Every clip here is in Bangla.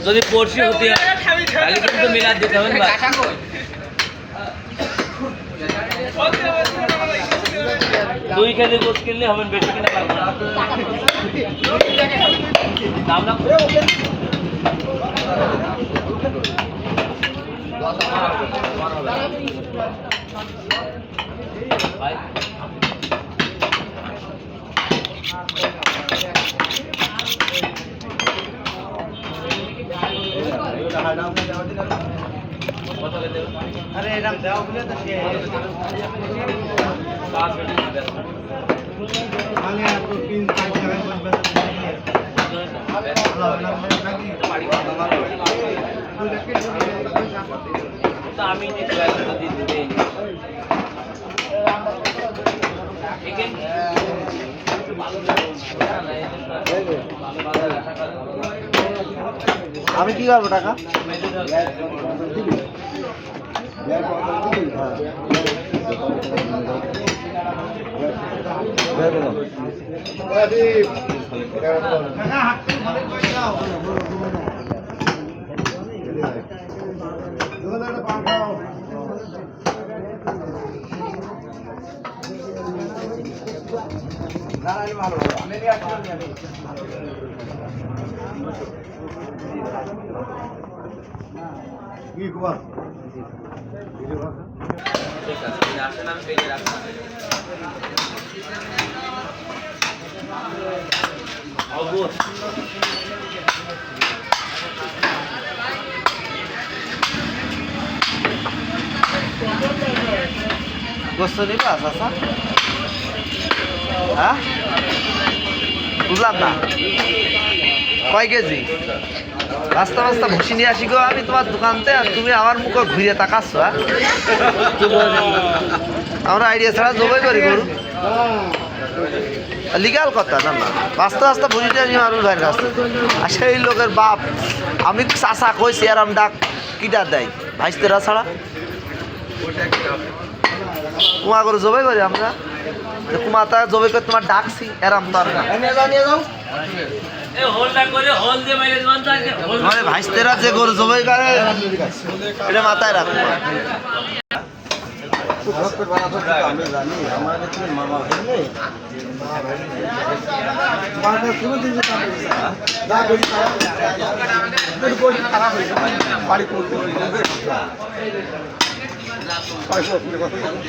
যদি পড়শি হতে তাহলে কিন্তু মিলাদ দিতে হবে না দুই কেজি গোস কিনলে হবেন বেশি কিনা পারবো না দাম না ভাই अरे एकदम जाओ बोले तो ये पास मिनट बेस्ट माने आपको 3-5 जगह पर बस तो আমি নিতে পারবো দিতে দেই ঠিক আছে আমি কি করব টাকা ঠিক আছে আসেন আমি পেজে রাখলাম অবুত গোস্ত নিবা চাচা হ্যাঁ বুঝলাম না কয় কেজি রাস্তা রাস্তা ভুসি নিয়ে আসি গো আমি তোমার দোকানতে আর তুমি আমার মুখে ঘুরিয়ে তাকাচ্ছ হ্যাঁ আমরা আইডিয়া ছাড়া জবাই করি গরু লিগাল কথা না না রাস্তা রাস্তা ভুসিটা নিয়ে মারুল ভাইয়ের কাছে আর সেই লোকের বাপ আমি চাষা কইছি এরম ডাক কিটা দেয় ভাইস্তেরা ছাড়া কুমা করে জবাই করি আমরা কুমাতা জবাই করে তোমার ডাকছি এরম দরকার মানে ভাইস্তেরা যে গরু জবাই করে এটা মাথায় রাখবো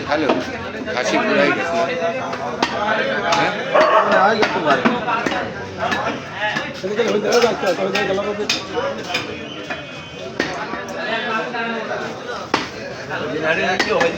হ্যালো খাসি পুরাই গেছে কি হয়